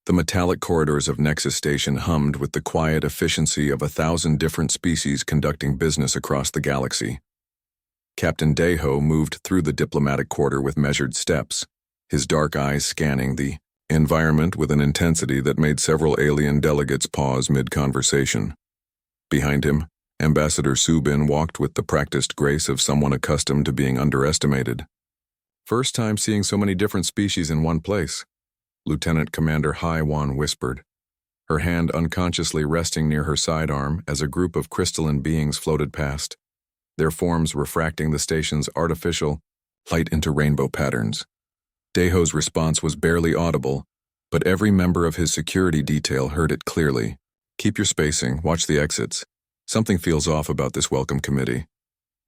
The metallic corridors of Nexus Station hummed with the quiet efficiency of 1,000 different species conducting business across the galaxy. Captain Deho moved through the diplomatic quarter with measured steps, his dark eyes scanning the environment with an intensity that made several alien delegates pause mid-conversation. Behind him, Ambassador Subin walked with the practiced grace of someone accustomed to being underestimated. "First time seeing so many different species in one place," Lieutenant Commander Haiwan whispered, her hand unconsciously resting near her sidearm as a group of crystalline beings floated past, their forms refracting the station's artificial light into rainbow patterns. Deho's response was barely audible, but every member of his security detail heard it clearly. "Keep your spacing, watch the exits. Something feels off about this welcome committee."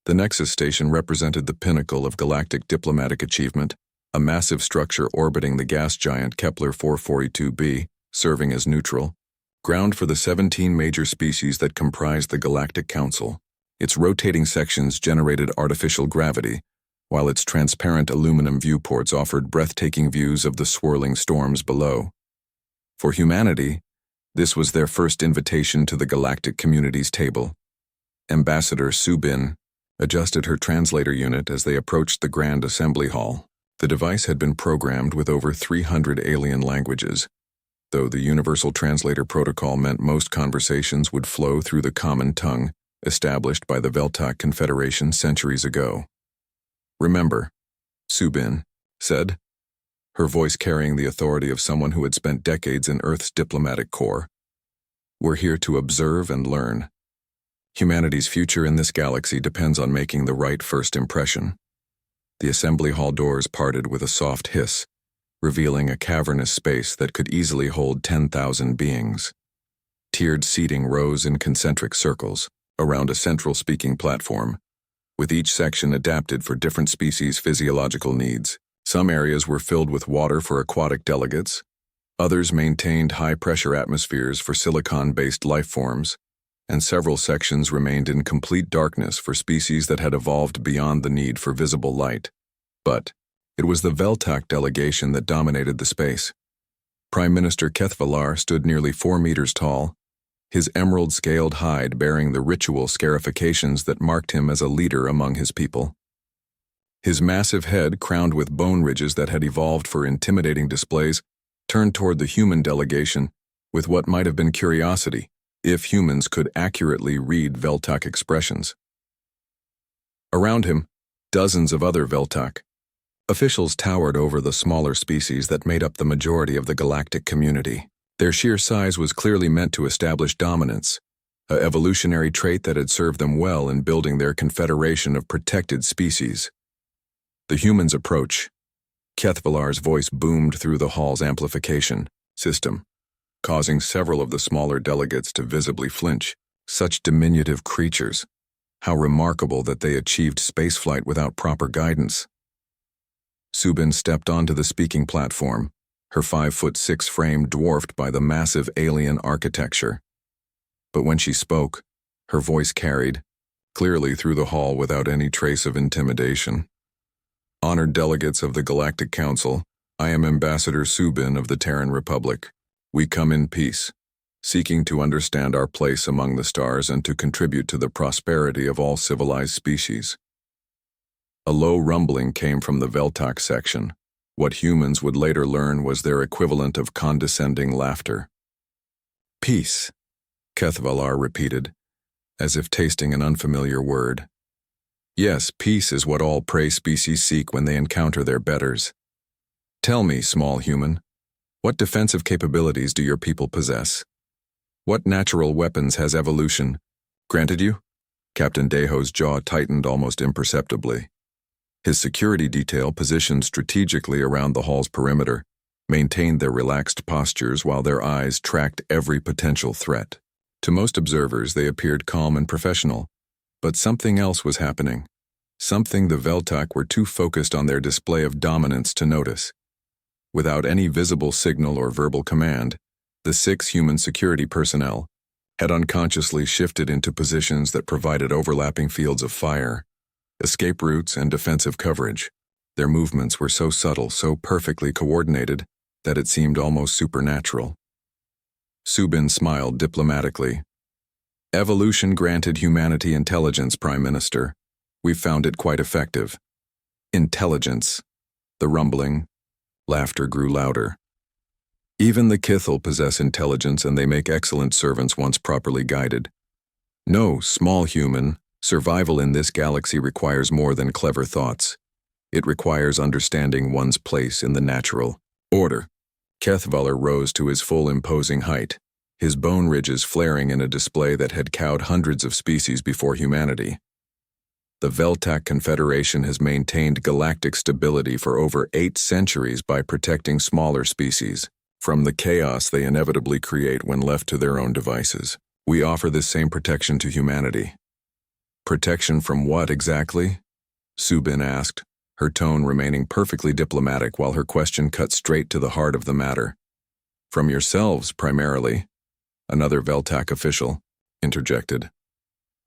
The Nexus Station represented the pinnacle of galactic diplomatic achievement, a massive structure orbiting the gas giant Kepler 442b, serving as neutral ground for the 17 major species that comprised the Galactic Council. Its rotating sections generated artificial gravity, while its transparent aluminum viewports offered breathtaking views of the swirling storms below. For humanity, this was their first invitation to the galactic community's table. Ambassador Subin adjusted her translator unit as they approached the Grand Assembly Hall. The device had been programmed with over 300 alien languages, though the Universal Translator Protocol meant most conversations would flow through the common tongue established by the Veltak Confederation centuries ago. "Remember," Subin said, her voice carrying the authority of someone who had spent decades in Earth's diplomatic corps, "we're here to observe and learn. Humanity's future in this galaxy depends on making the right first impression." The assembly hall doors parted with a soft hiss, revealing a cavernous space that could easily hold 10,000 beings. Tiered seating rose in concentric circles around a central speaking platform, with each section adapted for different species' physiological needs. Some areas were filled with water for aquatic delegates, others maintained high-pressure atmospheres for silicon-based life forms, and several sections remained in complete darkness for species that had evolved beyond the need for visible light. But it was the Veltak delegation that dominated the space. Prime Minister Kethvalar stood nearly 4 meters tall, his emerald-scaled hide bearing the ritual scarifications that marked him as a leader among his people. His massive head, crowned with bone ridges that had evolved for intimidating displays, turned toward the human delegation with what might have been curiosity, if humans could accurately read Veltak expressions. Around him, dozens of other Veltak officials towered over the smaller species that made up the majority of the galactic community. Their sheer size was clearly meant to establish dominance, an evolutionary trait that had served them well in building their confederation of protected species. The humans approach. Kethvalar's voice boomed through the hall's amplification system, causing several of the smaller delegates to visibly flinch. Such diminutive creatures. How remarkable that they achieved spaceflight without proper guidance. Subin stepped onto the speaking platform, her 5'6" frame dwarfed by the massive alien architecture. But when she spoke, her voice carried, clearly through the hall without any trace of intimidation. "Honored delegates of the Galactic Council, I am Ambassador Subin of the Terran Republic. We come in peace, seeking to understand our place among the stars and to contribute to the prosperity of all civilized species." A low rumbling came from the Veltak section. What humans would later learn was their equivalent of condescending laughter. "Peace," Kethvalar repeated, as if tasting an unfamiliar word. "Yes, peace is what all prey species seek when they encounter their betters. Tell me, small human, what defensive capabilities do your people possess? What natural weapons has evolution granted you?" Captain Deho's jaw tightened almost imperceptibly. His security detail, positioned strategically around the hall's perimeter, maintained their relaxed postures while their eyes tracked every potential threat. To most observers, they appeared calm and professional, but something else was happening. Something the Veltak were too focused on their display of dominance to notice. Without any visible signal or verbal command, the 6 human security personnel had unconsciously shifted into positions that provided overlapping fields of fire, escape routes, and defensive coverage. Their movements were so subtle, so perfectly coordinated, that it seemed almost supernatural. Subin smiled diplomatically. Evolution granted humanity intelligence, Prime Minister. We've found it quite effective. Intelligence. The rumbling, laughter grew louder. Even the Kithel possess intelligence, and they make excellent servants once properly guided. No, small human, survival in this galaxy requires more than clever thoughts. It requires understanding one's place in the natural order. Kethvalar rose to his full imposing height, his bone ridges flaring in a display that had cowed hundreds of species before humanity. The Veltak Confederation has maintained galactic stability for over 8 centuries by protecting smaller species from the chaos they inevitably create when left to their own devices. We offer this same protection to humanity. Protection from what exactly? Subin asked, her tone remaining perfectly diplomatic while her question cut straight to the heart of the matter. From yourselves, primarily, another Veltak official interjected.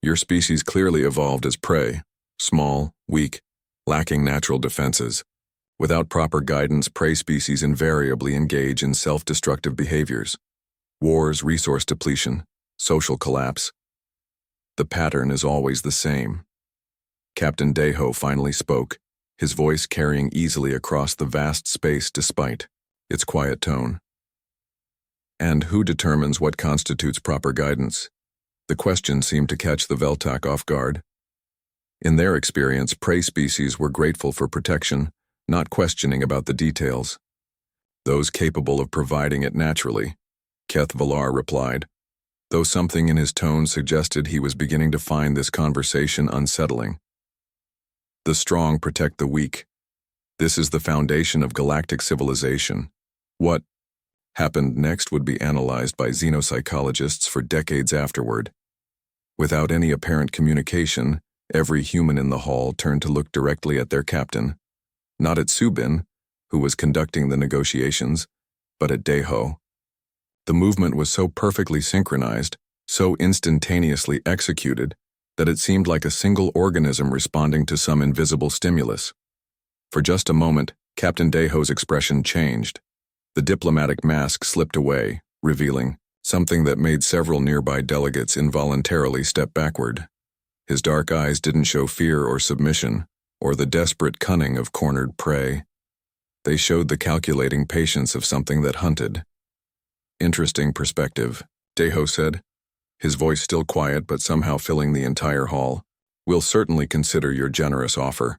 Your species clearly evolved as prey, small, weak, lacking natural defenses. Without proper guidance, prey species invariably engage in self-destructive behaviors. Wars, resource depletion, social collapse. The pattern is always the same. Captain Deho finally spoke, his voice carrying easily across the vast space despite its quiet tone. And who determines what constitutes proper guidance? The question seemed to catch the Veltak off guard. In their experience, prey species were grateful for protection, not questioning about the details. Those capable of providing it naturally, Kethvalar replied, though something in his tone suggested he was beginning to find this conversation unsettling. The strong protect the weak. This is the foundation of galactic civilization. What happened next would be analyzed by xenopsychologists for decades afterward. Without any apparent communication, every human in the hall turned to look directly at their captain, not at Subin, who was conducting the negotiations, but at Deho. The movement was so perfectly synchronized, so instantaneously executed, that it seemed like a single organism responding to some invisible stimulus. For just a moment, Captain Deho's expression changed. The diplomatic mask slipped away, revealing something that made several nearby delegates involuntarily step backward. His dark eyes didn't show fear or submission, or the desperate cunning of cornered prey. They showed the calculating patience of something that hunted. Interesting perspective, Deho said, his voice still quiet but somehow filling the entire hall. We'll certainly consider your generous offer.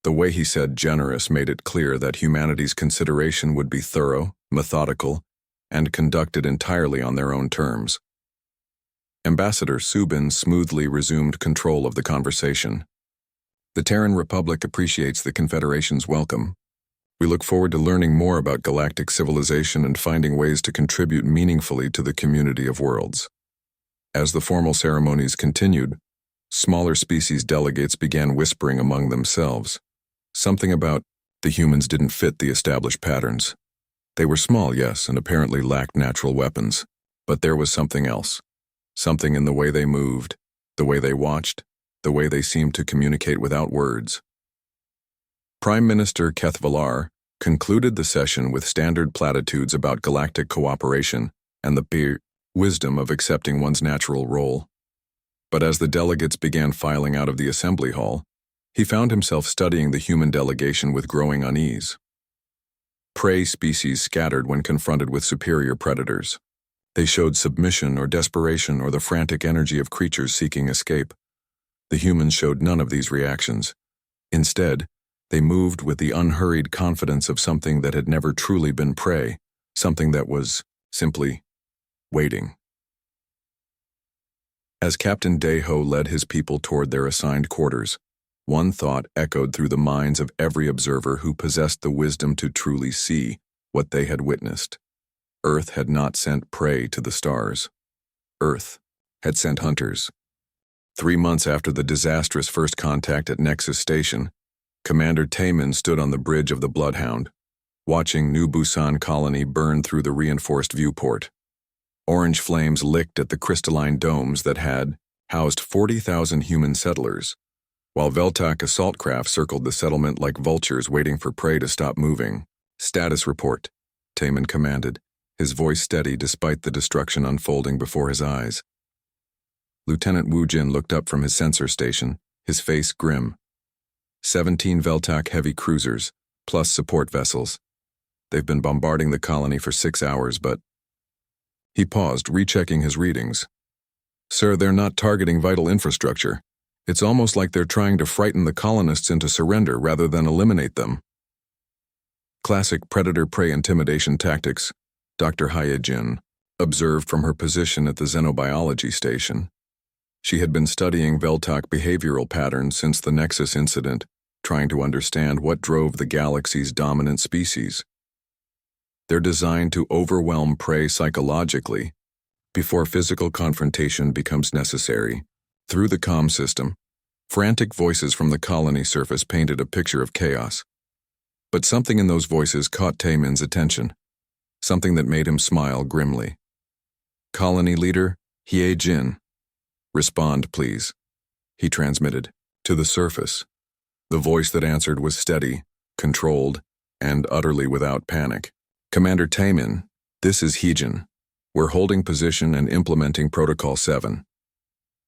The way he said generous made it clear that humanity's consideration would be thorough, methodical, and conducted entirely on their own terms. Ambassador Subin smoothly resumed control of the conversation. The Terran Republic appreciates the Confederation's welcome. We look forward to learning more about galactic civilization and finding ways to contribute meaningfully to the community of worlds. As the formal ceremonies continued, smaller species delegates began whispering among themselves. Something about the humans didn't fit the established patterns. They were small, yes, and apparently lacked natural weapons. But there was something else. Something in the way they moved, the way they watched, the way they seemed to communicate without words. Prime Minister Kethvalar concluded the session with standard platitudes about galactic cooperation and the wisdom of accepting one's natural role. But as the delegates began filing out of the assembly hall, he found himself studying the human delegation with growing unease. Prey species scattered when confronted with superior predators. They showed submission or desperation or the frantic energy of creatures seeking escape. The humans showed none of these reactions. Instead, they moved with the unhurried confidence of something that had never truly been prey, something that was simply waiting. As Captain Deho led his people toward their assigned quarters, one thought echoed through the minds of every observer who possessed the wisdom to truly see what they had witnessed. Earth had not sent prey to the stars. Earth had sent hunters. 3 months after the disastrous first contact at Nexus Station, Commander Taman stood on the bridge of the Bloodhound, watching New Busan colony burn through the reinforced viewport. Orange flames licked at the crystalline domes that had housed 40,000 human settlers, while Veltak assault craft circled the settlement like vultures waiting for prey to stop moving. Status report. Taman commanded, his voice steady despite the destruction unfolding before his eyes. Lieutenant Wu Jin looked up from his sensor station, his face grim. 17 Veltak heavy cruisers, plus support vessels. They've been bombarding the colony for 6 hours, but... He paused, rechecking his readings. Sir, they're not targeting vital infrastructure. It's almost like they're trying to frighten the colonists into surrender rather than eliminate them. Classic predator-prey intimidation tactics, Dr. Hye Jin observed from her position at the xenobiology station. She had been studying Veltak behavioral patterns since the Nexus incident, trying to understand what drove the galaxy's dominant species. They're designed to overwhelm prey psychologically before physical confrontation becomes necessary. Through the comm system, frantic voices from the colony surface painted a picture of chaos. But something in those voices caught Taman's attention, something that made him smile grimly. Colony leader, Hye Jin. Respond, please, he transmitted, to the surface. The voice that answered was steady, controlled, and utterly without panic. Commander Taman, this is Hye Jin. We're holding position and implementing Protocol 7.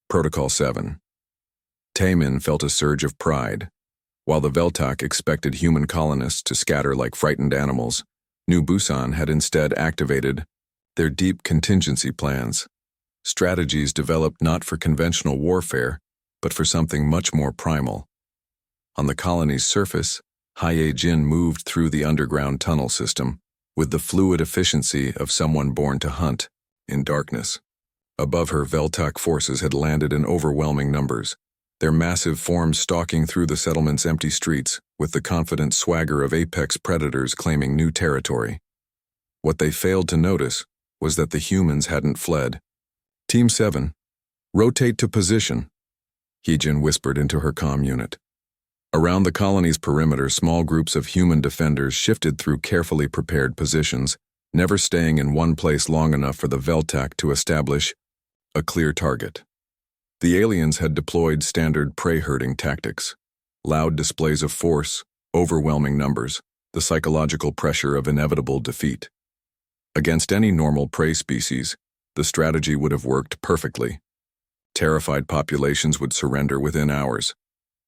Protocol 7. Taman felt a surge of pride. While the Veltak expected human colonists to scatter like frightened animals, New Busan had instead activated their deep contingency plans. Strategies developed not for conventional warfare, but for something much more primal. On the colony's surface, Hye Jin moved through the underground tunnel system with the fluid efficiency of someone born to hunt in darkness. Above her, Veltak forces had landed in overwhelming numbers, their massive forms stalking through the settlement's empty streets with the confident swagger of apex predators claiming new territory. What they failed to notice was that the humans hadn't fled. Team 7, rotate to position, Hye Jin whispered into her comm unit. Around the colony's perimeter, small groups of human defenders shifted through carefully prepared positions, never staying in one place long enough for the Veltak to establish a clear target. The aliens had deployed standard prey-herding tactics. Loud displays of force, overwhelming numbers, the psychological pressure of inevitable defeat. Against any normal prey species, the strategy would have worked perfectly. Terrified populations would surrender within hours,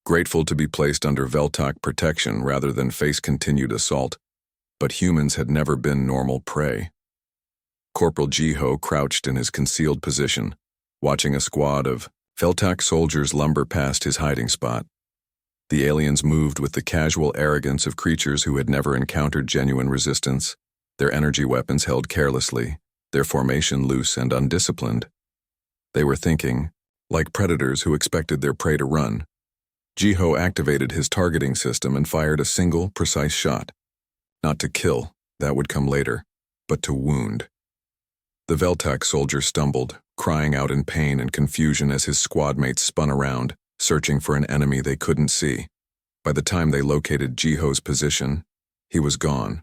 grateful to be placed under Veltak protection rather than face continued assault. But humans had never been normal prey. Corporal Jiho crouched in his concealed position, watching a squad of Veltak soldiers lumber past his hiding spot. The aliens moved with the casual arrogance of creatures who had never encountered genuine resistance, their energy weapons held carelessly, their formation loose and undisciplined. They were thinking, like predators who expected their prey to run. Jiho activated his targeting system and fired a single, precise shot. Not to kill, that would come later, but to wound. The Veltak soldier stumbled, crying out in pain and confusion as his squad mates spun around, searching for an enemy they couldn't see. By the time they located Jiho's position, he was gone.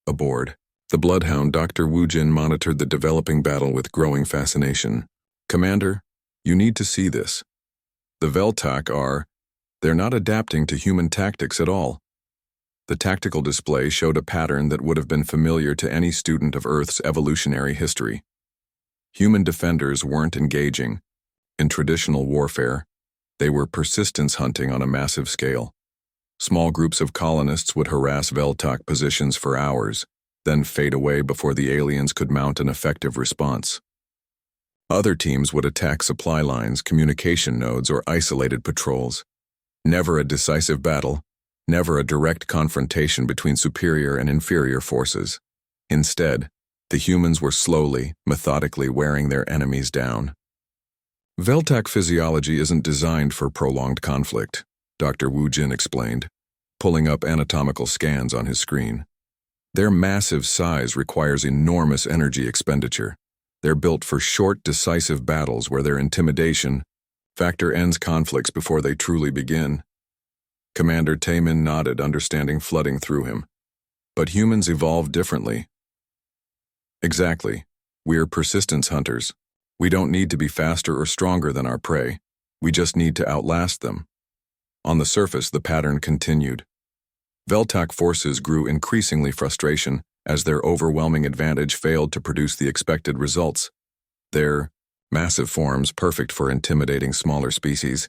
Aboard, the bloodhound Dr. Wu Jin monitored the developing battle with growing fascination. Commander, you need to see this. The Veltak they're not adapting to human tactics at all. The tactical display showed a pattern that would have been familiar to any student of Earth's evolutionary history. Human defenders weren't engaging in traditional warfare. They were persistence hunting on a massive scale. Small groups of colonists would harass Veltak positions for hours, then fade away before the aliens could mount an effective response. Other teams would attack supply lines, communication nodes, or isolated patrols. Never a decisive battle, never a direct confrontation between superior and inferior forces. Instead, the humans were slowly, methodically wearing their enemies down. Veltak physiology isn't designed for prolonged conflict, Dr. Wu Jin explained, pulling up anatomical scans on his screen. Their massive size requires enormous energy expenditure. They're built for short, decisive battles where their intimidation factor ends conflicts before they truly begin. Commander Taman nodded, understanding flooding through him. But humans evolved differently. Exactly. We're persistence hunters. We don't need to be faster or stronger than our prey. We just need to outlast them. On the surface, the pattern continued. Veltak forces grew increasingly frustration as their overwhelming advantage failed to produce the expected results. Their massive forms, perfect for intimidating smaller species,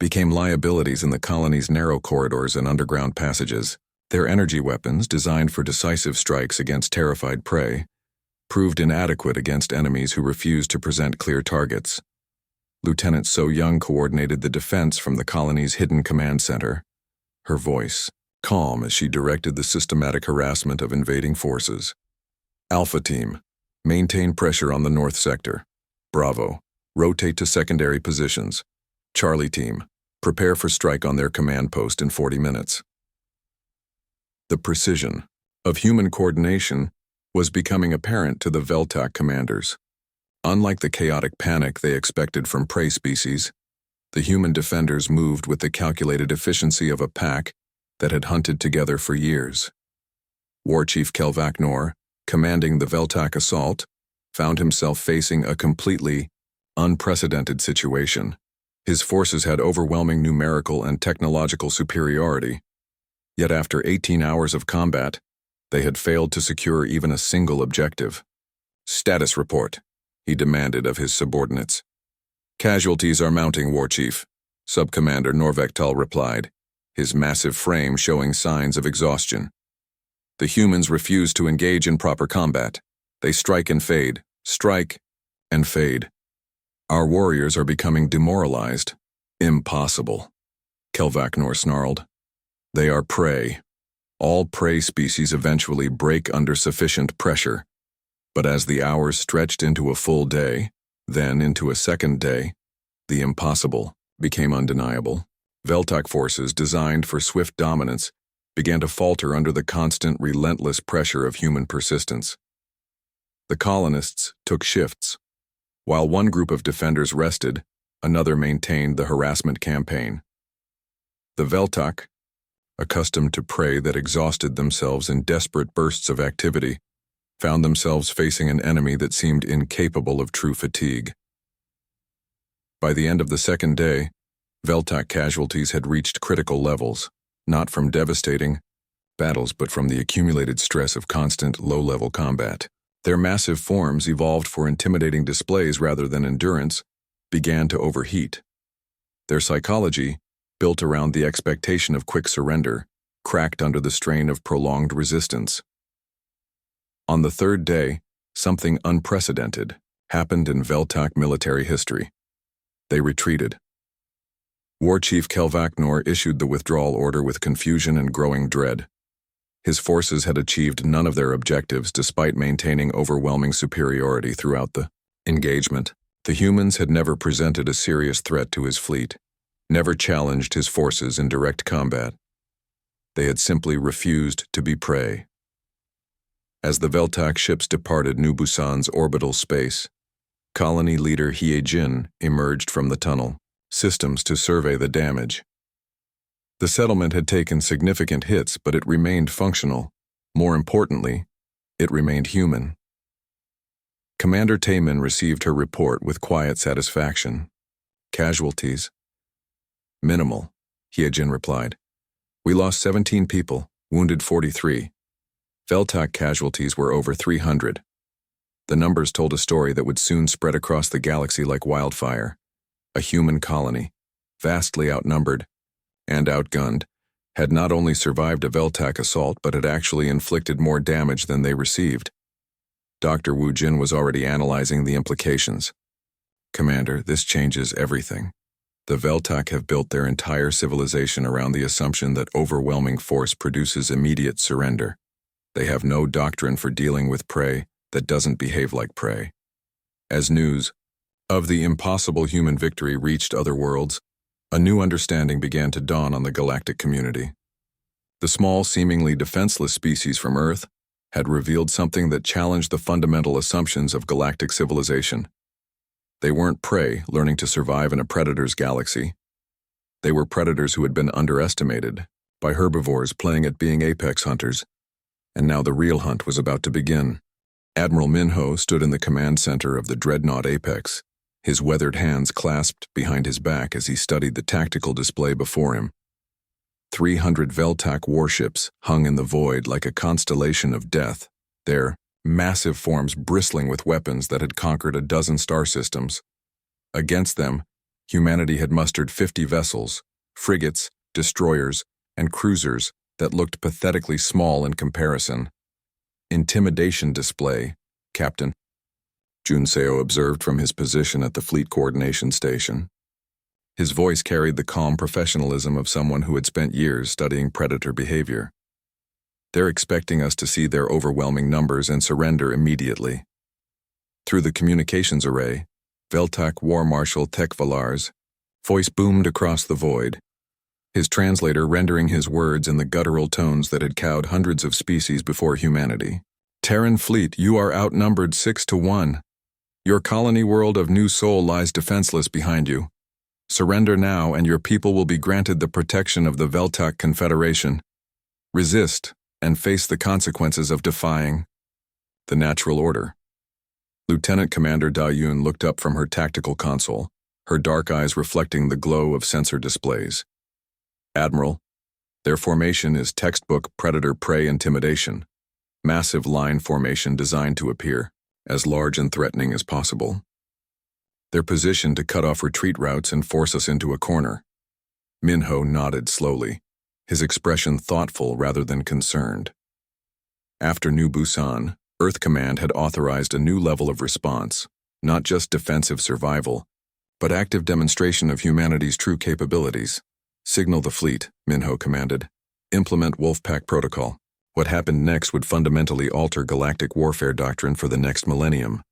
became liabilities in the colony's narrow corridors and underground passages. Their energy weapons, designed for decisive strikes against terrified prey, proved inadequate against enemies who refused to present clear targets. Lieutenant So Young coordinated the defense from the colony's hidden command center, her voice calm as she directed the systematic harassment of invading forces. Alpha Team, maintain pressure on the north sector. Bravo, rotate to secondary positions. Charlie Team, prepare for strike on their command post in 40 minutes. The precision of human coordination was becoming apparent to the Veltak commanders. Unlike the chaotic panic they expected from prey species, the human defenders moved with the calculated efficiency of a pack that had hunted together for years. War Chief Kelvaknor, commanding the Veltak assault, found himself facing a completely unprecedented situation. His forces had overwhelming numerical and technological superiority, yet after 18 hours of combat, they had failed to secure even a single objective. Status report, he demanded of his subordinates. Casualties are mounting, War Chief, Subcommander Norvektal replied, his massive frame showing signs of exhaustion. The humans refuse to engage in proper combat. They strike and fade, strike and fade. Our warriors are becoming demoralized. Impossible, Kelvaknor snarled. They are prey. All prey species eventually break under sufficient pressure. But as the hours stretched into a full day, then into a second day, the impossible became undeniable. Veltak forces designed for swift dominance began to falter under the constant, relentless pressure of human persistence. The colonists took shifts. While one group of defenders rested, another maintained the harassment campaign. The Veltak, accustomed to prey that exhausted themselves in desperate bursts of activity, found themselves facing an enemy that seemed incapable of true fatigue. By the end of the second day, Veltak casualties had reached critical levels, not from devastating battles but from the accumulated stress of constant low-level combat. Their massive forms, evolved for intimidating displays rather than endurance, began to overheat. Their psychology, built around the expectation of quick surrender, cracked under the strain of prolonged resistance. On the third day, something unprecedented happened in Veltak military history. They retreated. War Chief Kelvaknor issued the withdrawal order with confusion and growing dread. His forces had achieved none of their objectives despite maintaining overwhelming superiority throughout the engagement. The humans had never presented a serious threat to his fleet, never challenged his forces in direct combat. They had simply refused to be prey. As the Veltak ships departed New Busan's orbital space, colony leader Hye Jin emerged from the tunnel, systems to survey the damage. The settlement had taken significant hits, but it remained functional. More importantly, it remained human. Commander Taemin received her report with quiet satisfaction. Casualties? Minimal, Hye Jin replied. We lost 17 people, wounded 43. Veltak casualties were over 300. The numbers told a story that would soon spread across the galaxy like wildfire. A human colony, vastly outnumbered and outgunned, had not only survived a Veltak assault but had actually inflicted more damage than they received. Dr. Wu Jin was already analyzing the implications. Commander, this changes everything. The Veltak have built their entire civilization around the assumption that overwhelming force produces immediate surrender. They have no doctrine for dealing with prey that doesn't behave like prey. As news of the impossible human victory reached other worlds, a new understanding began to dawn on the galactic community. The small, seemingly defenseless species from Earth had revealed something that challenged the fundamental assumptions of galactic civilization. They weren't prey learning to survive in a predator's galaxy. They were predators who had been underestimated by herbivores playing at being apex hunters, and now the real hunt was about to begin. Admiral Minho stood in the command center of the dreadnought Apex, his weathered hands clasped behind his back as he studied the tactical display before him. 300 Veltak warships hung in the void like a constellation of death, their massive forms bristling with weapons that had conquered a dozen star systems. Against them, humanity had mustered 50 vessels, frigates, destroyers, and cruisers that looked pathetically small in comparison. Intimidation display, Captain, Junseo observed from his position at the fleet coordination station. His voice carried the calm professionalism of someone who had spent years studying predator behavior. They're expecting us to see their overwhelming numbers and surrender immediately. Through the communications array, Veltak War Marshal Tekvalar's voice boomed across the void, his translator rendering his words in the guttural tones that had cowed hundreds of species before humanity. Terran fleet, you are outnumbered 6-1. Your colony world of New Sol lies defenseless behind you. Surrender now and your people will be granted the protection of the Veltak Confederation. Resist and face the consequences of defying the natural order. Lieutenant Commander Da Yun looked up from her tactical console, her dark eyes reflecting the glow of sensor displays. Admiral, their formation is textbook predator-prey intimidation. Massive line formation designed to appear as large and threatening as possible. They're positioned to cut off retreat routes and force us into a corner. Minho nodded slowly, his expression thoughtful rather than concerned. After New Busan, Earth Command had authorized a new level of response, not just defensive survival, but active demonstration of humanity's true capabilities. Signal the fleet, Minho commanded. Implement Wolfpack Protocol. What happened next would fundamentally alter galactic warfare doctrine for the next millennium.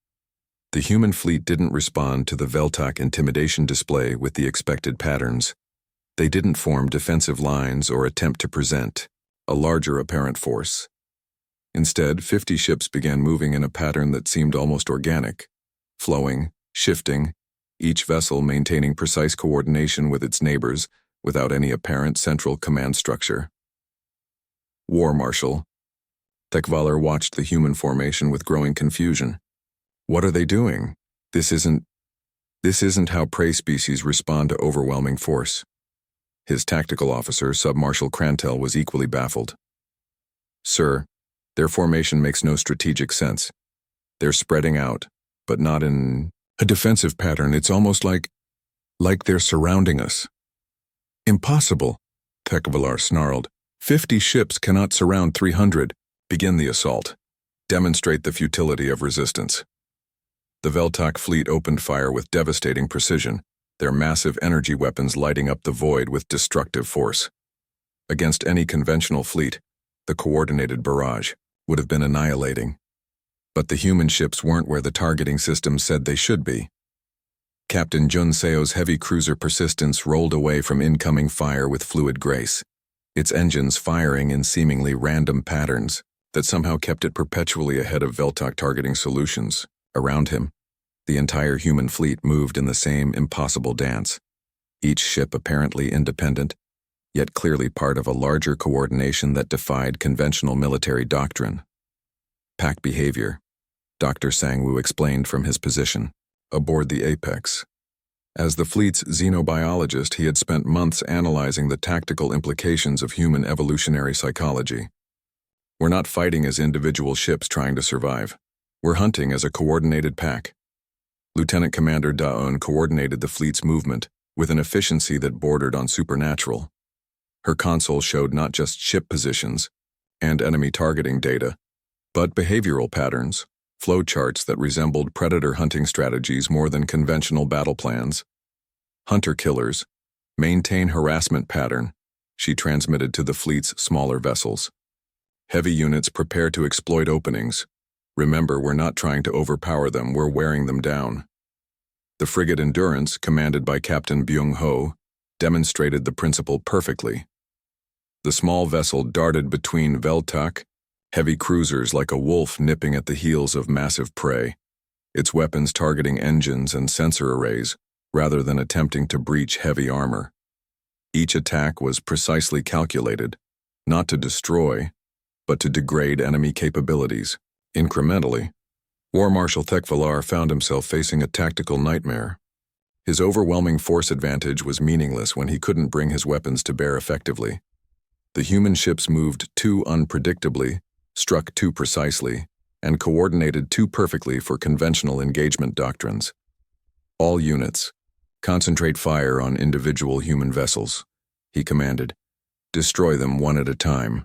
The human fleet didn't respond to the Veltak intimidation display with the expected patterns. They didn't form defensive lines or attempt to present a larger apparent force. Instead, 50 ships began moving in a pattern that seemed almost organic, flowing, shifting, each vessel maintaining precise coordination with its neighbors without any apparent central command structure. War Marshal Tekvalar watched the human formation with growing confusion. What are they doing? This isn't how prey species respond to overwhelming force. His tactical officer, Submarshal Krantel, was equally baffled. Sir, their formation makes no strategic sense. They're spreading out, but not in a defensive pattern. It's almost like they're surrounding us. Impossible, Tekvalar snarled. 50 ships cannot surround 300. Begin the assault. Demonstrate the futility of resistance. The Veltak fleet opened fire with devastating precision, their massive energy weapons lighting up the void with destructive force. Against any conventional fleet, the coordinated barrage would have been annihilating. But the human ships weren't where the targeting system said they should be. Captain Junseo's heavy cruiser Persistence rolled away from incoming fire with fluid grace, its engines firing in seemingly random patterns that somehow kept it perpetually ahead of Veltak targeting solutions. Around him, the entire human fleet moved in the same impossible dance, each ship apparently independent, yet clearly part of a larger coordination that defied conventional military doctrine. Pack behavior, Dr. Sangwoo explained from his position, aboard the Apex. As the fleet's xenobiologist, he had spent months analyzing the tactical implications of human evolutionary psychology. We're not fighting as individual ships trying to survive. We're hunting as a coordinated pack. Lieutenant Commander Da-eun coordinated the fleet's movement with an efficiency that bordered on supernatural. Her console showed not just ship positions and enemy targeting data, but behavioral patterns, flowcharts that resembled predator hunting strategies more than conventional battle plans. Hunter-killers, maintain harassment pattern, she transmitted to the fleet's smaller vessels. Heavy units prepare to exploit openings. Remember, we're not trying to overpower them, we're wearing them down. The frigate Endurance, commanded by Captain Byung-ho, demonstrated the principle perfectly. The small vessel darted between Veltak, heavy cruisers like a wolf nipping at the heels of massive prey, its weapons targeting engines and sensor arrays rather than attempting to breach heavy armor. Each attack was precisely calculated, not to destroy, but to degrade enemy capabilities. Incrementally, War Marshal Tekvalar found himself facing a tactical nightmare. His overwhelming force advantage was meaningless when he couldn't bring his weapons to bear effectively. The human ships moved too unpredictably, struck too precisely, and coordinated too perfectly for conventional engagement doctrines. All units, concentrate fire on individual human vessels, he commanded. Destroy them one at a time.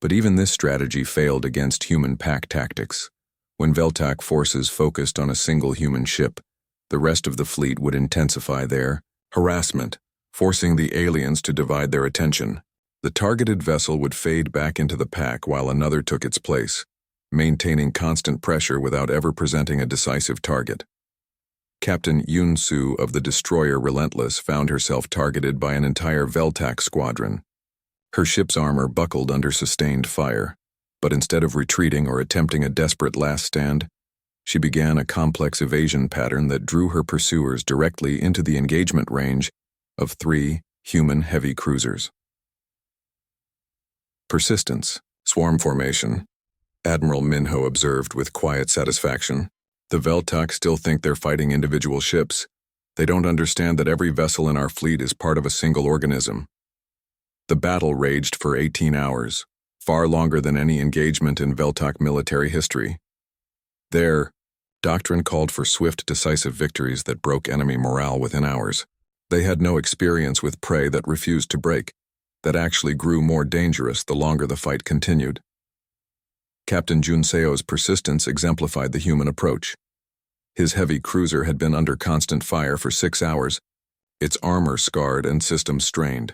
But even this strategy failed against human pack tactics. When Veltak forces focused on a single human ship, the rest of the fleet would intensify their harassment, forcing the aliens to divide their attention. The targeted vessel would fade back into the pack while another took its place, maintaining constant pressure without ever presenting a decisive target. Captain Yun-Su of the destroyer Relentless found herself targeted by an entire Veltak squadron. Her ship's armor buckled under sustained fire, but instead of retreating or attempting a desperate last stand, she began a complex evasion pattern that drew her pursuers directly into the engagement range of 3 human heavy cruisers. Persistence, swarm formation, Admiral Minho observed with quiet satisfaction. The Veltak still think they're fighting individual ships. They don't understand that every vessel in our fleet is part of a single organism. The battle raged for 18 hours, far longer than any engagement in Veltak military history. Their doctrine called for swift, decisive victories that broke enemy morale within hours. They had no experience with prey that refused to break, that actually grew more dangerous the longer the fight continued. Captain Junseo's persistence exemplified the human approach. His heavy cruiser had been under constant fire for 6 hours, its armor scarred and systems strained.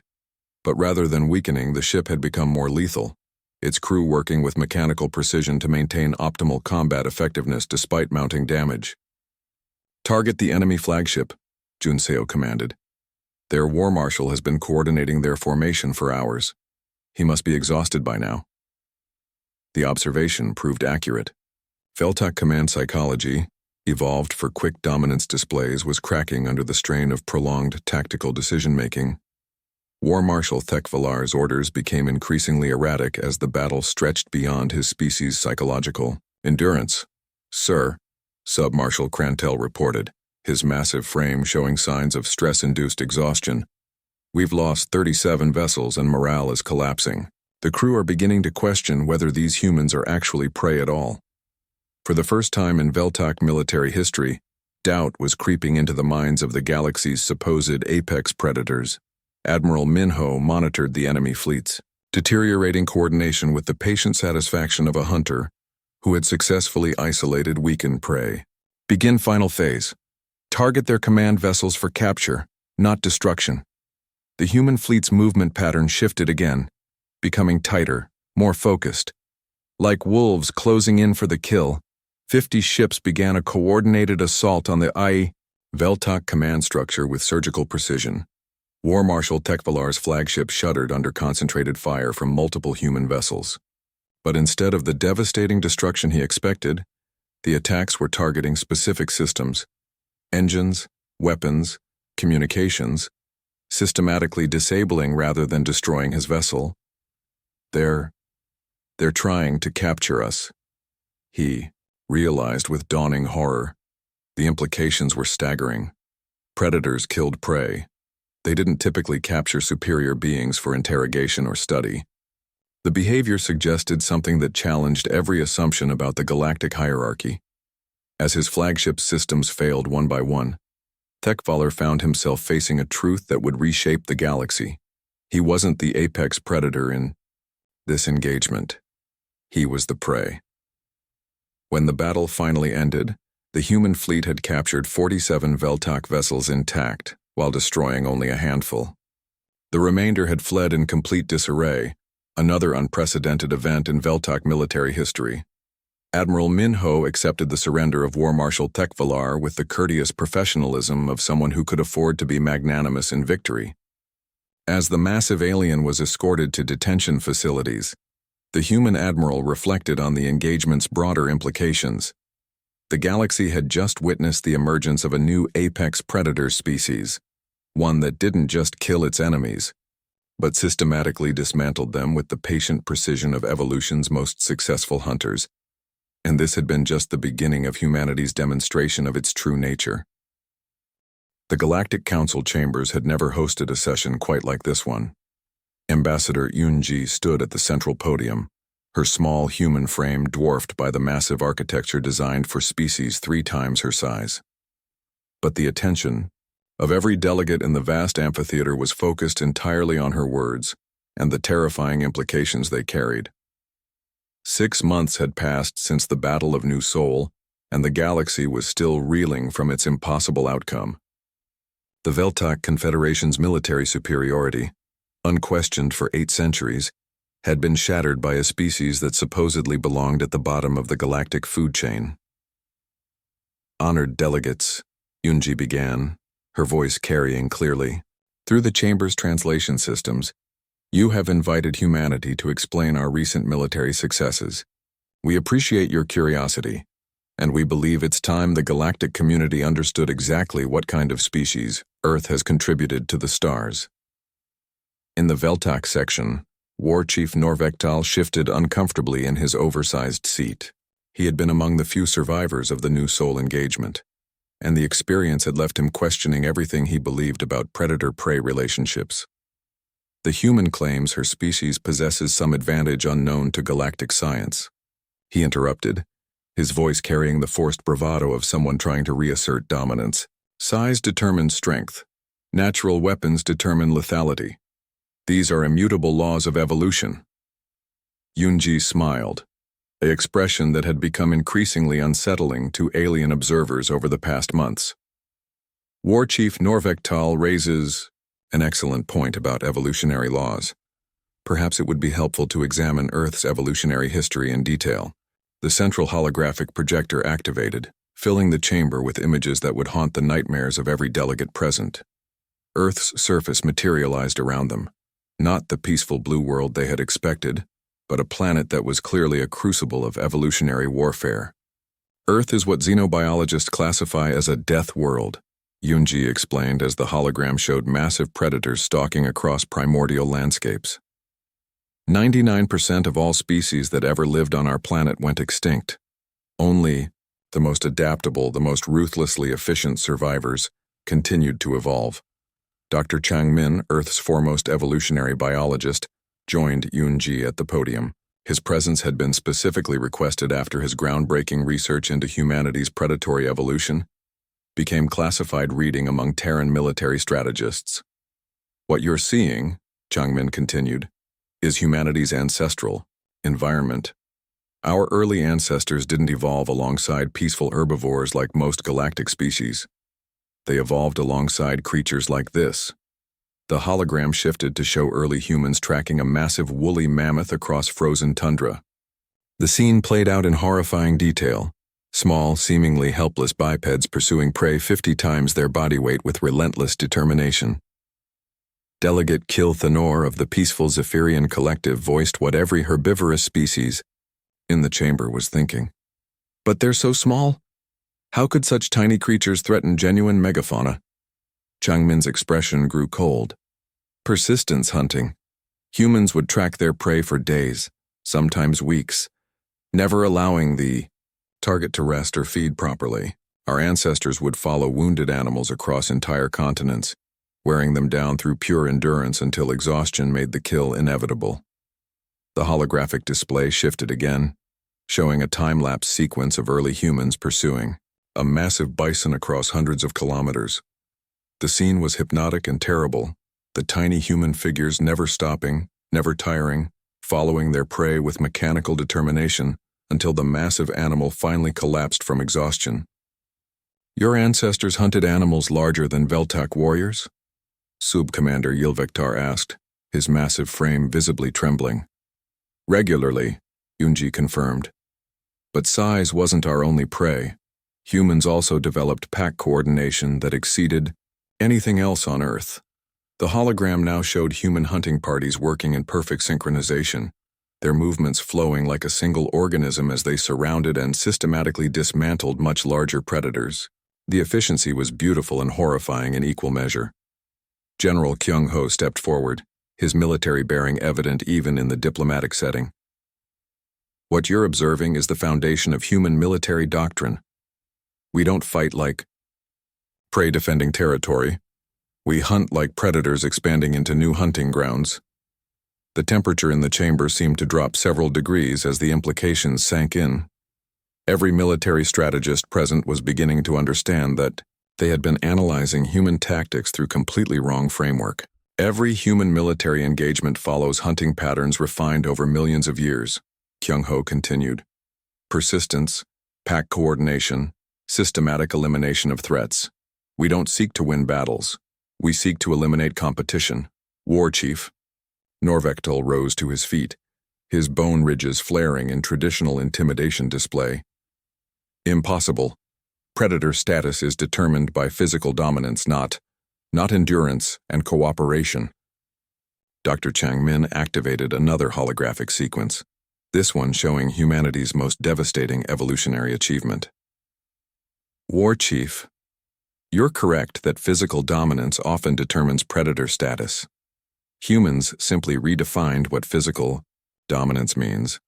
But rather than weakening, the ship had become more lethal, its crew working with mechanical precision to maintain optimal combat effectiveness despite mounting damage. Target the enemy flagship, Junseo commanded. Their war marshal has been coordinating their formation for hours. He must be exhausted by now. The observation proved accurate. Veltak command psychology, evolved for quick dominance displays, was cracking under the strain of prolonged tactical decision-making. War Marshal Thekvalar's orders became increasingly erratic as the battle stretched beyond his species' psychological endurance. "Sir," Sub-Marshal Krantel reported, his massive frame showing signs of stress-induced exhaustion. "We've lost 37 vessels and morale is collapsing. The crew are beginning to question whether these humans are actually prey at all." For the first time in Veltak military history, doubt was creeping into the minds of the galaxy's supposed apex predators. Admiral Minho monitored the enemy fleets, deteriorating coordination with the patient satisfaction of a hunter who had successfully isolated weakened prey. "Begin final phase. Target their command vessels for capture, not destruction." The human fleet's movement pattern shifted again, becoming tighter, more focused. Like wolves closing in for the kill, 50 ships began a coordinated assault on the Veltak command structure with surgical precision. War Marshal Tekvalar's flagship shuddered under concentrated fire from multiple human vessels. But instead of the devastating destruction he expected, the attacks were targeting specific systems, engines, weapons, communications, systematically disabling rather than destroying his vessel. They're trying to capture us, he realized with dawning horror. The implications were staggering. Predators killed prey. They didn't typically capture superior beings for interrogation or study. The behavior suggested something that challenged every assumption about the galactic hierarchy. As his flagship systems failed one by one, Thekvalar found himself facing a truth that would reshape the galaxy. He wasn't the apex predator in this engagement. He was the prey. When the battle finally ended, the human fleet had captured 47 Veltak vessels intact, while destroying only a handful. The remainder had fled in complete disarray, another unprecedented event in Veltak military history. Admiral Minho accepted the surrender of War Marshal Thekvalar with the courteous professionalism of someone who could afford to be magnanimous in victory. As the massive alien was escorted to detention facilities, the human admiral reflected on the engagement's broader implications. The galaxy had just witnessed the emergence of a new apex predator species, one that didn't just kill its enemies, but systematically dismantled them with the patient precision of evolution's most successful hunters. And this had been just the beginning of humanity's demonstration of its true nature. The Galactic Council chambers had never hosted a session quite like this one. Ambassador Yunji stood at the central podium, her small human frame dwarfed by the massive architecture designed for species 3 times her size. But the attention of every delegate in the vast amphitheater was focused entirely on her words and the terrifying implications they carried. 6 months had passed since the Battle of New Sol, and the galaxy was still reeling from its impossible outcome. The Veltak Confederation's military superiority, unquestioned for 8 centuries, had been shattered by a species that supposedly belonged at the bottom of the galactic food chain. Honored delegates, Yunji began, her voice carrying clearly. Through the Chamber's translation systems, you have invited humanity to explain our recent military successes. We appreciate your curiosity, and we believe it's time the galactic community understood exactly what kind of species Earth has contributed to the stars. In the Veltak section, War Chief Norvektal shifted uncomfortably in his oversized seat. He had been among the few survivors of the New Sol engagement, and the experience had left him questioning everything he believed about predator-prey relationships. The human claims her species possesses some advantage unknown to galactic science. He interrupted, his voice carrying the forced bravado of someone trying to reassert dominance. Size determines strength. Natural weapons determine lethality. These are immutable laws of evolution. Yunji smiled, an expression that had become increasingly unsettling to alien observers over the past months. War Chief Norvektal raises an excellent point about evolutionary laws. Perhaps it would be helpful to examine Earth's evolutionary history in detail. The central holographic projector activated, filling the chamber with images that would haunt the nightmares of every delegate present. Earth's surface materialized around them, not the peaceful blue world they had expected, but a planet that was clearly a crucible of evolutionary warfare. Earth is what xenobiologists classify as a death world, Yunji explained as the hologram showed massive predators stalking across primordial landscapes. 99% of all species that ever lived on our planet went extinct. Only the most adaptable, the most ruthlessly efficient survivors continued to evolve. Dr. Changmin, Earth's foremost evolutionary biologist, joined Yunji at the podium. His presence had been specifically requested after his groundbreaking research into humanity's predatory evolution became classified reading among Terran military strategists. What you're seeing, Changmin continued, is humanity's ancestral environment. Our early ancestors didn't evolve alongside peaceful herbivores like most galactic species. They evolved alongside creatures like this. The hologram shifted to show early humans tracking a massive woolly mammoth across frozen tundra. The scene played out in horrifying detail. Small, seemingly helpless bipeds pursuing prey 50 times their body weight with relentless determination. Delegate Kil Thanor of the peaceful Zephyrian collective voiced what every herbivorous species in the chamber was thinking. But they're so small? How could such tiny creatures threaten genuine megafauna? Changmin's expression grew cold. Persistence hunting. Humans would track their prey for days, sometimes weeks, never allowing the target to rest or feed properly. Our ancestors would follow wounded animals across entire continents, wearing them down through pure endurance until exhaustion made the kill inevitable. The holographic display shifted again, showing a time-lapse sequence of early humans pursuing a massive bison across hundreds of kilometers. The scene was hypnotic and terrible, the tiny human figures never stopping, never tiring, following their prey with mechanical determination until the massive animal finally collapsed from exhaustion. Your ancestors hunted animals larger than Veltak warriors? Sub-Commander Ylvektar asked, his massive frame visibly trembling. Regularly, Yunji confirmed. But size wasn't our only prey. Humans also developed pack coordination that exceeded anything else on Earth. The hologram now showed human hunting parties working in perfect synchronization, their movements flowing like a single organism as they surrounded and systematically dismantled much larger predators. The efficiency was beautiful and horrifying in equal measure. General Kyung-ho stepped forward, his military bearing evident even in the diplomatic setting. What you're observing is the foundation of human military doctrine. We don't fight like prey defending territory. We hunt like predators expanding into new hunting grounds. The temperature in the chamber seemed to drop several degrees as the implications sank in. Every military strategist present was beginning to understand that they had been analyzing human tactics through completely wrong framework. Every human military engagement follows hunting patterns refined over millions of years, Kyung-ho continued. Persistence, pack coordination, systematic elimination of threats. We don't seek to win battles. We seek to eliminate competition. War Chief. Norvektal rose to his feet, his bone ridges flaring in traditional intimidation display. Impossible. Predator status is determined by physical dominance, not endurance and cooperation. Dr. Changmin activated another holographic sequence, this one showing humanity's most devastating evolutionary achievement. War Chief, you're correct that physical dominance often determines predator status. Humans simply redefined what physical dominance means.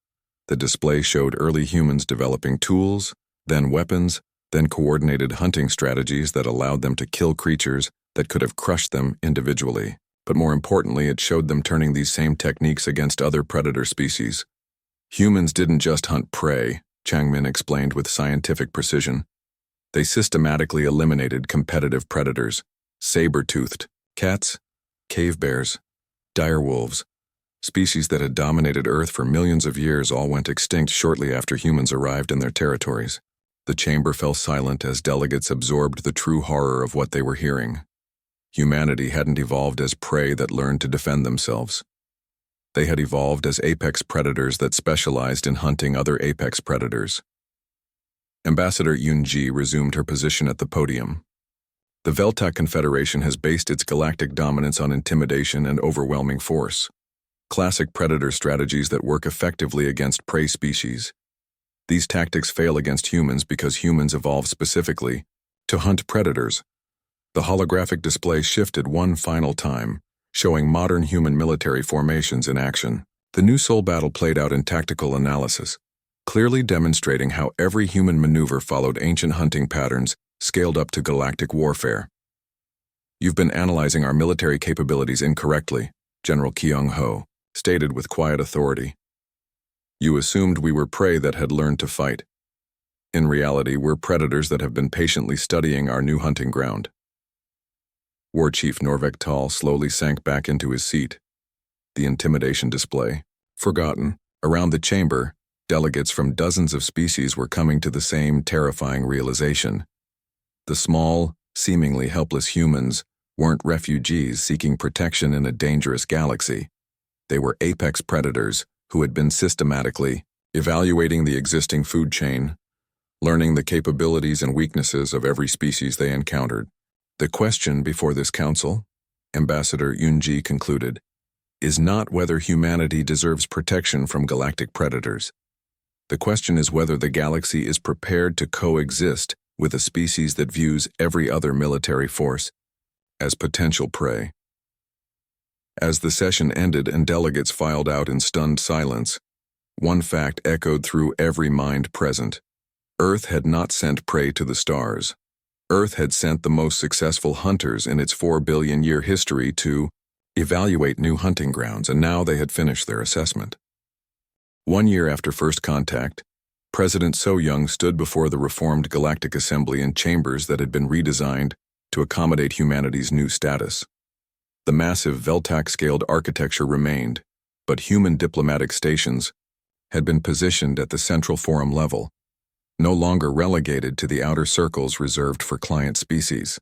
The display showed early humans developing tools, then weapons, then coordinated hunting strategies that allowed them to kill creatures that could have crushed them individually. But more importantly, it showed them turning these same techniques against other predator species. Humans didn't just hunt prey, Changmin explained with scientific precision. They systematically eliminated competitive predators, saber-toothed cats, cave bears, direwolves. Species that had dominated Earth for millions of years all went extinct shortly after humans arrived in their territories. The chamber fell silent as delegates absorbed the true horror of what they were hearing. Humanity hadn't evolved as prey that learned to defend themselves. They had evolved as apex predators that specialized in hunting other apex predators. Ambassador Yunji resumed her position at the podium. The Veltak Confederation has based its galactic dominance on intimidation and overwhelming force. Classic predator strategies that work effectively against prey species. These tactics fail against humans because humans evolved specifically to hunt predators. The holographic display shifted one final time, showing modern human military formations in action. The new Soul battle played out in tactical analysis, clearly demonstrating how every human maneuver followed ancient hunting patterns scaled up to galactic warfare. You've been analyzing our military capabilities incorrectly, General Kyung-ho stated with quiet authority. You assumed we were prey that had learned to fight. In reality, we're predators that have been patiently studying our new hunting ground. War Chief Norvektal slowly sank back into his seat. The intimidation display, forgotten. Around the chamber, delegates from dozens of species were coming to the same terrifying realization. The small, seemingly helpless humans weren't refugees seeking protection in a dangerous galaxy. They were apex predators who had been systematically evaluating the existing food chain, learning the capabilities and weaknesses of every species they encountered. The question before this council, Ambassador Yunji concluded, is not whether humanity deserves protection from galactic predators. The question is whether the galaxy is prepared to coexist with a species that views every other military force as potential prey. As the session ended and delegates filed out in stunned silence, one fact echoed through every mind present. Earth had not sent prey to the stars. Earth had sent the most successful hunters in its 4-billion-year history to evaluate new hunting grounds, and now they had finished their assessment. 1 year after first contact, President So-young stood before the reformed Galactic Assembly in chambers that had been redesigned to accommodate humanity's new status. The massive Veltak-scaled architecture remained, but human diplomatic stations had been positioned at the central forum level, no longer relegated to the outer circles reserved for client species.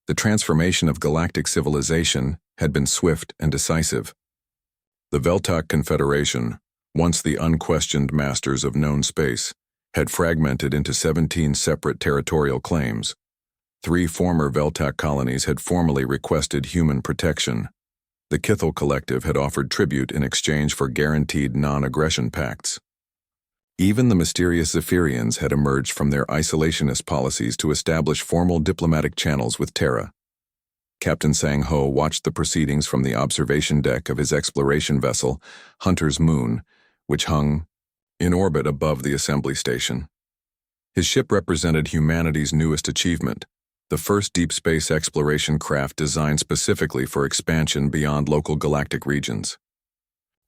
The transformation of galactic civilization had been swift and decisive. The Veltak Confederation, once the unquestioned masters of known space, had fragmented into 17 separate territorial claims. 3 former Veltak colonies had formally requested human protection. The Kithel Collective had offered tribute in exchange for guaranteed non-aggression pacts. Even the mysterious Zephyrians had emerged from their isolationist policies to establish formal diplomatic channels with Terra. Captain Sang-ho watched the proceedings from the observation deck of his exploration vessel, Hunter's Moon, which hung in orbit above the assembly station. His ship represented humanity's newest achievement, the first deep space exploration craft designed specifically for expansion beyond local galactic regions.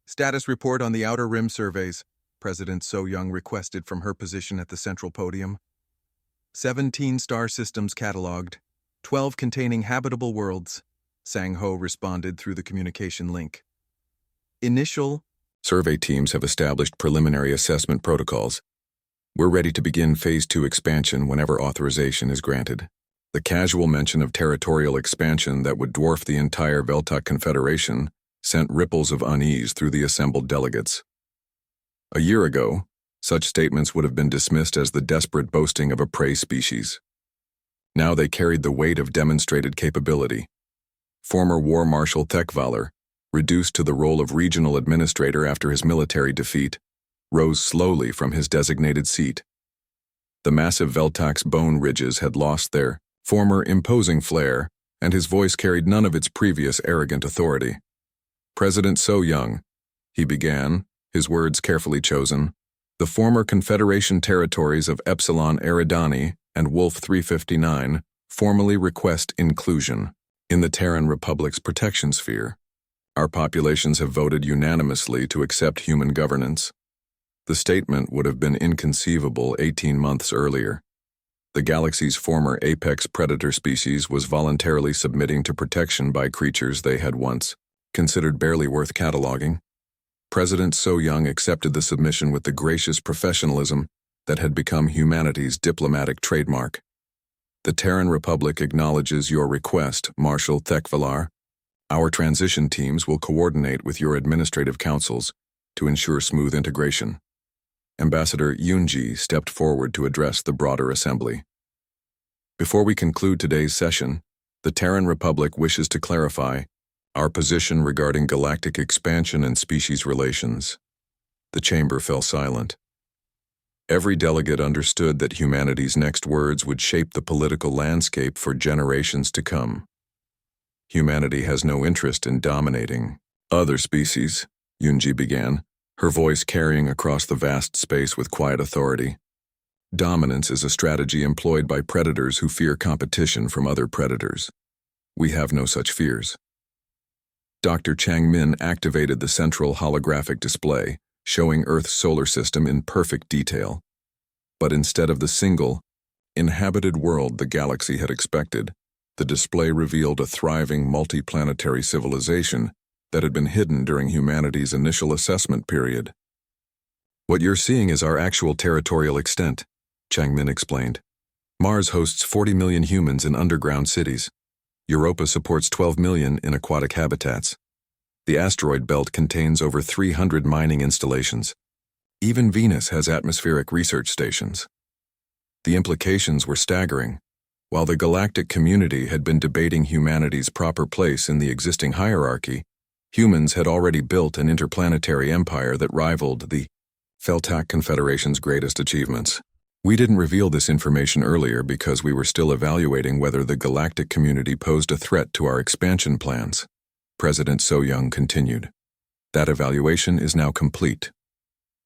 Status report on the Outer Rim surveys, President So-young requested from her position at the central podium. 17 star systems catalogued, 12 containing habitable worlds, Sang-ho responded through the communication link. Initial survey teams have established preliminary assessment protocols. We're ready to begin Phase 2 expansion whenever authorization is granted. The casual mention of territorial expansion that would dwarf the entire Veltok Confederation sent ripples of unease through the assembled delegates. A year ago, such statements would have been dismissed as the desperate boasting of a prey species. Now they carried the weight of demonstrated capability. Former War Marshal Thekvalar, reduced to the role of regional administrator after his military defeat, rose slowly from his designated seat. The massive Veltok's bone ridges had lost their former imposing flair, and his voice carried none of its previous arrogant authority. President So-young, he began, his words carefully chosen, the former Confederation territories of Epsilon Eridani and Wolf 359 formally request inclusion in the Terran Republic's protection sphere. Our populations have voted unanimously to accept human governance. The statement would have been inconceivable 18 months earlier. The galaxy's former apex predator species was voluntarily submitting to protection by creatures they had once considered barely worth cataloging. President So-young accepted the submission with the gracious professionalism that had become humanity's diplomatic trademark. The Terran Republic acknowledges your request, Marshal Thekvalar. Our transition teams will coordinate with your administrative councils to ensure smooth integration. Ambassador Yunji stepped forward to address the broader assembly. Before we conclude today's session, the Terran Republic wishes to clarify our position regarding galactic expansion and species relations. The chamber fell silent. Every delegate understood that humanity's next words would shape the political landscape for generations to come. Humanity has no interest in dominating other species, Yunji began, her voice carrying across the vast space with quiet authority. Dominance is a strategy employed by predators who fear competition from other predators. We have no such fears. Dr. Changmin activated the central holographic display, showing Earth's solar system in perfect detail. But instead of the single, inhabited world the galaxy had expected, the display revealed a thriving multi-planetary civilization that had been hidden during humanity's initial assessment period. What you're seeing is our actual territorial extent, Changmin explained. Mars hosts 40 million humans in underground cities. Europa supports 12 million in aquatic habitats. The asteroid belt contains over 300 mining installations. Even Venus has atmospheric research stations. The implications were staggering. While the galactic community had been debating humanity's proper place in the existing hierarchy, humans had already built an interplanetary empire that rivaled the Veltok Confederation's greatest achievements. We didn't reveal this information earlier because we were still evaluating whether the galactic community posed a threat to our expansion plans. President So-young continued. That evaluation is now complete.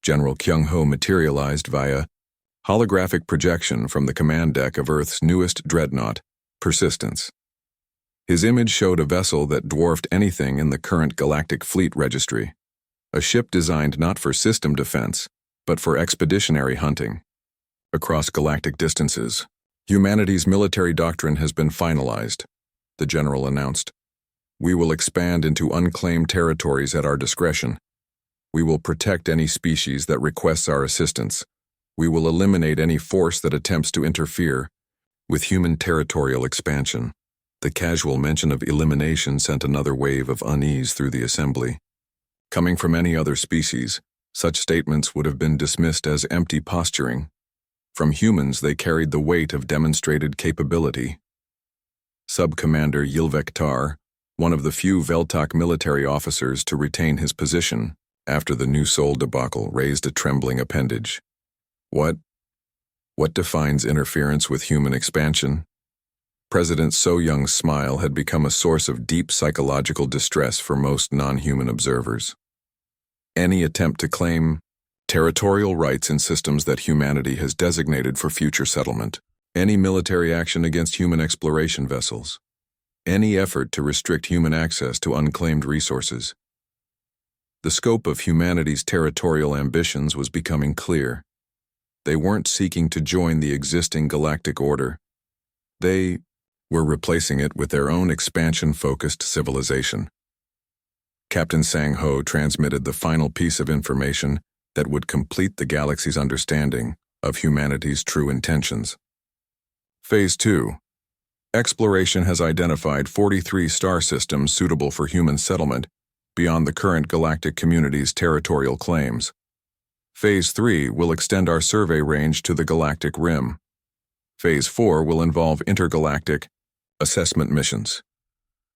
General Kyung-ho materialized via holographic projection from the command deck of Earth's newest dreadnought, Persistence. His image showed a vessel that dwarfed anything in the current galactic fleet registry, a ship designed not for system defense, but for expeditionary hunting. Across galactic distances, humanity's military doctrine has been finalized, the general announced. We will expand into unclaimed territories at our discretion. We will protect any species that requests our assistance. We will eliminate any force that attempts to interfere with human territorial expansion. The casual mention of elimination sent another wave of unease through the assembly. Coming from any other species, such statements would have been dismissed as empty posturing. From humans, they carried the weight of demonstrated capability. Sub-Commander Yilvek Tar, one of the few Veltok military officers to retain his position after the New Soul debacle, raised a trembling appendage. What defines interference with human expansion? President So-young's smile had become a source of deep psychological distress for most non-human observers. Any attempt to claim territorial rights in systems that humanity has designated for future settlement, any military action against human exploration vessels, any effort to restrict human access to unclaimed resources. The scope of humanity's territorial ambitions was becoming clear. They weren't seeking to join the existing galactic order. They were replacing it with their own expansion-focused civilization. Captain Sang-Ho transmitted the final piece of information that would complete the galaxy's understanding of humanity's true intentions. Phase 2. Exploration has identified 43 star systems suitable for human settlement beyond the current galactic community's territorial claims. Phase 3 will extend our survey range to the galactic rim. Phase 4 will involve intergalactic assessment missions.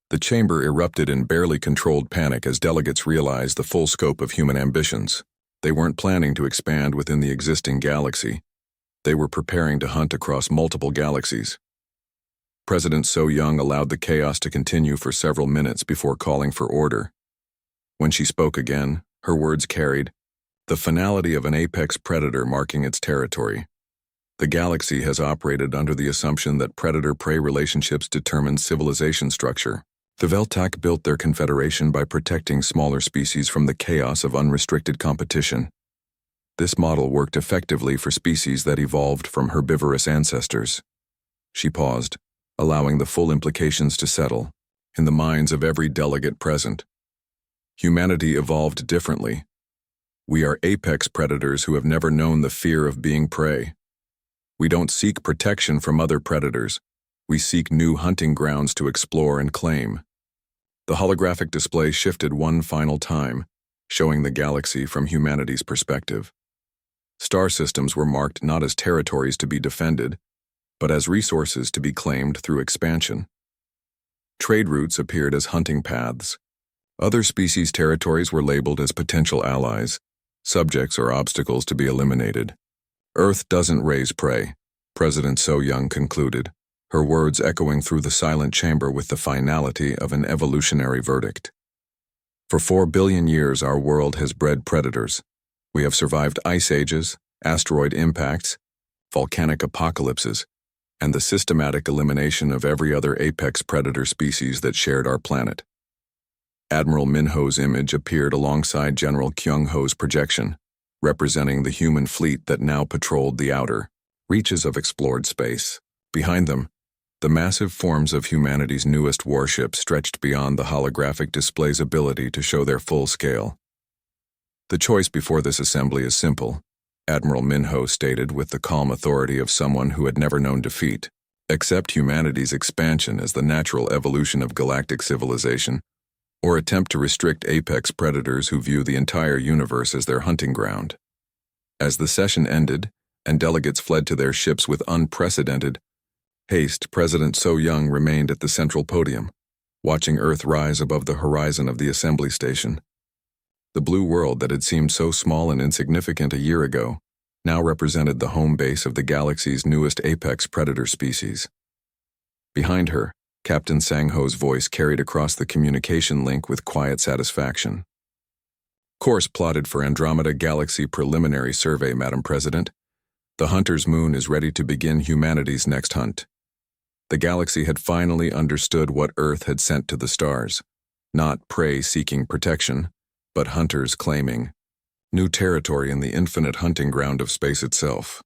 The chamber erupted in barely controlled panic as delegates realized the full scope of human ambitions. They weren't planning to expand within the existing galaxy. They were preparing to hunt across multiple galaxies. President So-young allowed the chaos to continue for several minutes before calling for order. When she spoke again, her words carried the finality of an apex predator marking its territory. The galaxy has operated under the assumption that predator-prey relationships determine civilization structure. The Veltak built their confederation by protecting smaller species from the chaos of unrestricted competition. This model worked effectively for species that evolved from herbivorous ancestors. She paused, allowing the full implications to settle in the minds of every delegate present. Humanity evolved differently. We are apex predators who have never known the fear of being prey. We don't seek protection from other predators. We seek new hunting grounds to explore and claim. The holographic display shifted one final time, showing the galaxy from humanity's perspective. Star systems were marked not as territories to be defended, but as resources to be claimed through expansion. Trade routes appeared as hunting paths. Other species' territories were labeled as potential allies, subjects or obstacles to be eliminated. Earth doesn't raise prey, President So-young concluded, her words echoing through the silent chamber with the finality of an evolutionary verdict. For 4 billion years our world has bred predators. We have survived ice ages, asteroid impacts, volcanic apocalypses, and the systematic elimination of every other apex predator species that shared our planet. Admiral Minho's image appeared alongside General Kyung-ho's projection, representing the human fleet that now patrolled the outer reaches of explored space. Behind them, the massive forms of humanity's newest warships stretched beyond the holographic display's ability to show their full scale. The choice before this assembly is simple, Admiral Minho stated with the calm authority of someone who had never known defeat. Accept humanity's expansion as the natural evolution of galactic civilization, or attempt to restrict apex predators who view the entire universe as their hunting ground. As the session ended, and delegates fled to their ships with unprecedented haste, President So-young remained at the central podium, watching Earth rise above the horizon of the assembly station. The blue world that had seemed so small and insignificant a year ago now represented the home base of the galaxy's newest apex predator species. Behind her, Captain Sang-ho's voice carried across the communication link with quiet satisfaction. Course plotted for Andromeda Galaxy Preliminary Survey, Madam President. The Hunter's Moon is ready to begin humanity's next hunt. The galaxy had finally understood what Earth had sent to the stars. Not prey seeking protection, but hunters claiming new territory in the infinite hunting ground of space itself.